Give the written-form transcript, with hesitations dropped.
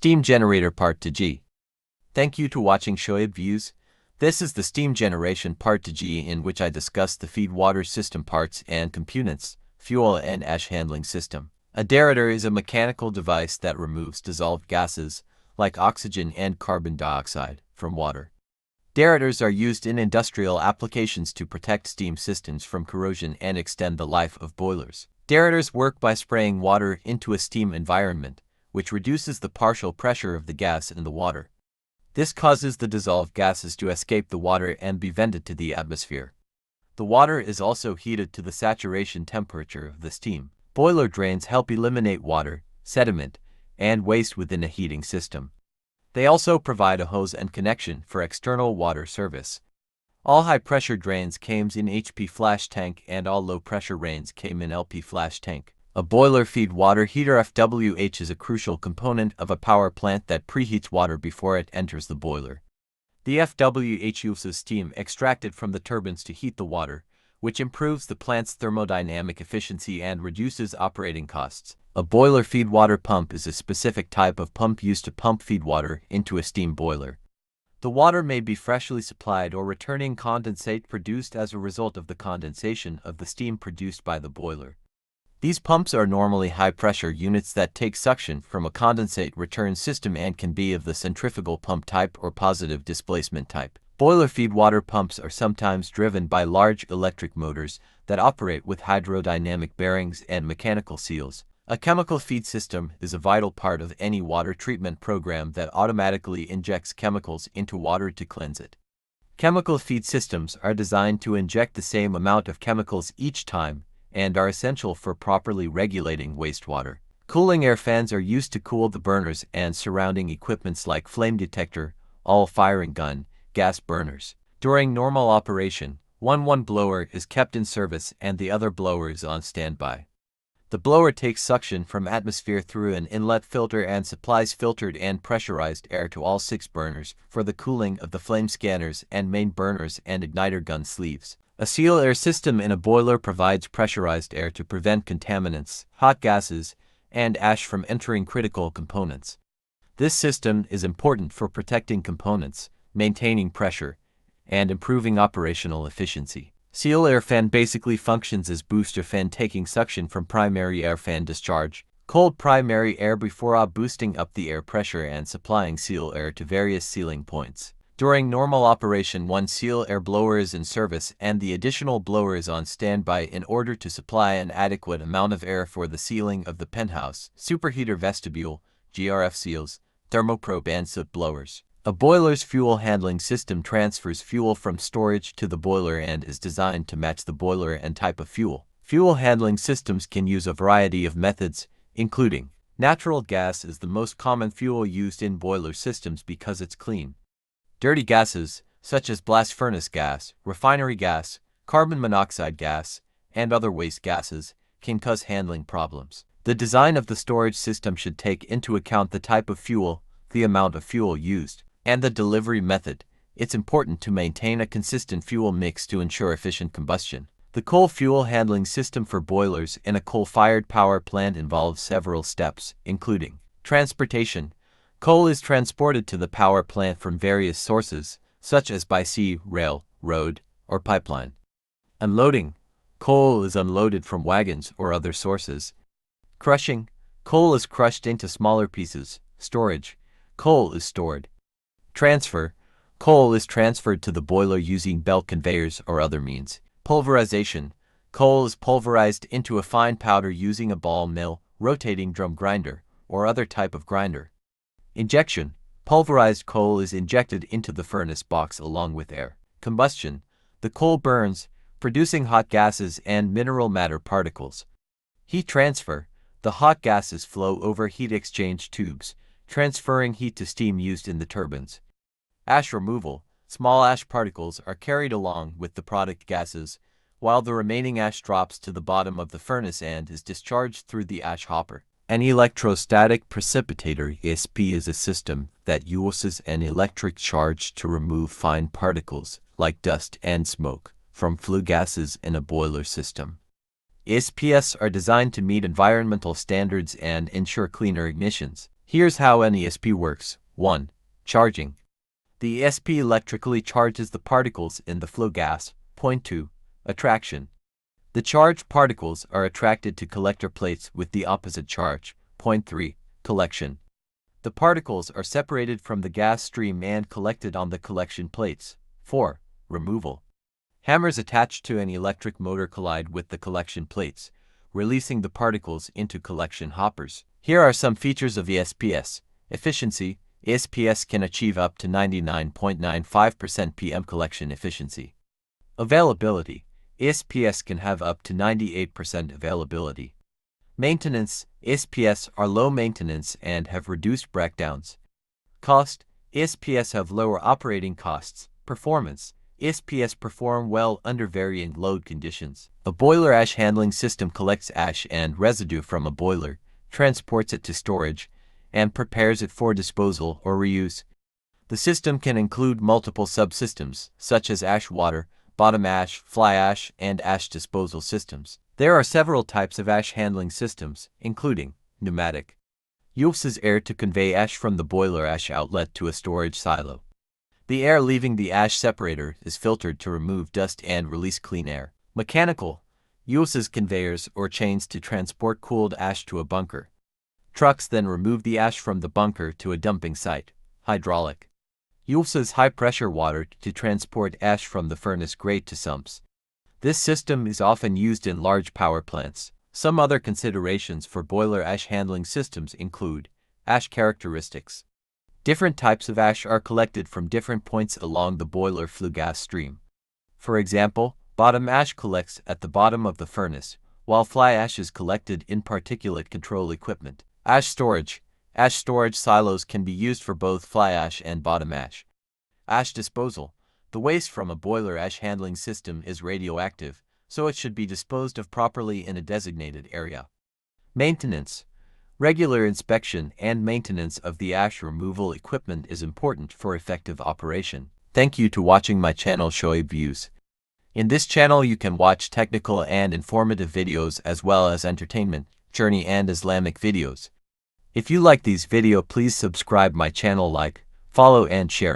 Steam Generator Part 2G. Thank you to watching Shoaib Views. This is the steam generation Part 2G in which I discuss the feed water system parts and components, fuel and ash handling system. A derator is a mechanical device that removes dissolved gases, like oxygen and carbon dioxide, from water. Derators are used in industrial applications to protect steam systems from corrosion and extend the life of boilers. Derators work by spraying water into a steam environment, which reduces the partial pressure of the gas in the water. This causes the dissolved gases to escape the water and be vented to the atmosphere. The water is also heated to the saturation temperature of the steam. Boiler drains help eliminate water, sediment, and waste within a heating system. They also provide a hose and connection for external water service. All high-pressure drains came in HP flash tank and all low-pressure drains came in LP flash tank. A boiler feed water heater FWH is a crucial component of a power plant that preheats water before it enters the boiler. The FWH uses steam extracted from the turbines to heat the water, which improves the plant's thermodynamic efficiency and reduces operating costs. A boiler feed water pump is a specific type of pump used to pump feed water into a steam boiler. The water may be freshly supplied or returning condensate produced as a result of the condensation of the steam produced by the boiler. These pumps are normally high-pressure units that take suction from a condensate return system and can be of the centrifugal pump type or positive displacement type. Boiler feed water pumps are sometimes driven by large electric motors that operate with hydrodynamic bearings and mechanical seals. A chemical feed system is a vital part of any water treatment program that automatically injects chemicals into water to cleanse it. Chemical feed systems are designed to inject the same amount of chemicals each time and are essential for properly regulating wastewater. Cooling air fans are used to cool the burners and surrounding equipments like flame detector, all firing gun, gas burners. During normal operation, one blower is kept in service and the other blower is on standby. The blower takes suction from atmosphere through an inlet filter and supplies filtered and pressurized air to all 6 burners for the cooling of the flame scanners and main burners and igniter gun sleeves. A seal air system in a boiler provides pressurized air to prevent contaminants, hot gases, and ash from entering critical components. This system is important for protecting components, maintaining pressure, and improving operational efficiency. Seal air fan basically functions as booster fan taking suction from primary air fan discharge, cold primary air before boosting up the air pressure and supplying seal air to various sealing points. During normal operation, one seal air blower is in service and the additional blower is on standby in order to supply an adequate amount of air for the sealing of the penthouse, superheater vestibule, GRF seals, thermoprobe and soot blowers. A boiler's fuel handling system transfers fuel from storage to the boiler and is designed to match the boiler and type of fuel. Fuel handling systems can use a variety of methods, including natural gas is the most common fuel used in boiler systems because it's clean. Dirty gases, such as blast furnace gas, refinery gas, carbon monoxide gas, and other waste gases, can cause handling problems. The design of the storage system should take into account the type of fuel, the amount of fuel used, and the delivery method. It's important to maintain a consistent fuel mix to ensure efficient combustion. The coal fuel handling system for boilers in a coal-fired power plant involves several steps, including transportation. Coal is transported to the power plant from various sources, such as by sea, rail, road, or pipeline. Unloading. Coal is unloaded from wagons or other sources. Crushing. Coal is crushed into smaller pieces. Storage. Coal is stored. Transfer. Coal is transferred to the boiler using belt conveyors or other means. Pulverization. Coal is pulverized into a fine powder using a ball mill, rotating drum grinder, or other type of grinder. Injection. Pulverized coal is injected into the furnace box along with air. Combustion. The coal burns, producing hot gases and mineral matter particles. Heat transfer. The hot gases flow over heat exchange tubes, transferring heat to steam used in the turbines. Ash removal. Small ash particles are carried along with the product gases, while the remaining ash drops to the bottom of the furnace and is discharged through the ash hopper. An electrostatic precipitator (ESP) is a system that uses an electric charge to remove fine particles, like dust and smoke, from flue gases in a boiler system. ESPs are designed to meet environmental standards and ensure cleaner ignitions. Here's how an ESP works. 1. Charging. The ESP electrically charges the particles in the flow gas. Point 2. Attraction. The charged particles are attracted to collector plates with the opposite charge. Point 3. Collection. The particles are separated from the gas stream and collected on the collection plates. 4. Removal. Hammers attached to an electric motor collide with the collection plates, releasing the particles into collection hoppers. Here are some features of ESPS. Efficiency. ESPS can achieve up to 99.95% PM collection efficiency. Availability. ESPS can have up to 98% availability. Maintenance. ESPS are low maintenance and have reduced breakdowns. Cost. ESPS have lower operating costs. Performance. ESPS perform well under varying load conditions. A boiler ash handling system collects ash and residue from a boiler, transports it to storage, and prepares it for disposal or reuse. The system can include multiple subsystems, such as ash water, bottom ash, fly ash, and ash disposal systems. There are several types of ash handling systems, including pneumatic. Uses air to convey ash from the boiler ash outlet to a storage silo. The air leaving the ash separator is filtered to remove dust and release clean air. Mechanical. Uses conveyors or chains to transport cooled ash to a bunker. Trucks then remove the ash from the bunker to a dumping site. Hydraulic. Uses high-pressure water to transport ash from the furnace grate to sumps. This system is often used in large power plants. Some other considerations for boiler ash handling systems include ash characteristics. Different types of ash are collected from different points along the boiler flue gas stream. For example, bottom ash collects at the bottom of the furnace, while fly ash is collected in particulate control equipment. Ash storage. Ash storage silos can be used for both fly ash and bottom ash. Ash disposal. The waste from a boiler ash handling system is radioactive, so it should be disposed of properly in a designated area. Maintenance. Regular inspection and maintenance of the ash removal equipment is important for effective operation. Thank you to watching my channel Shoaib Views. In this channel you can watch technical and informative videos as well as entertainment, journey and Islamic videos. If you like these videos, please subscribe my channel, like, follow and share.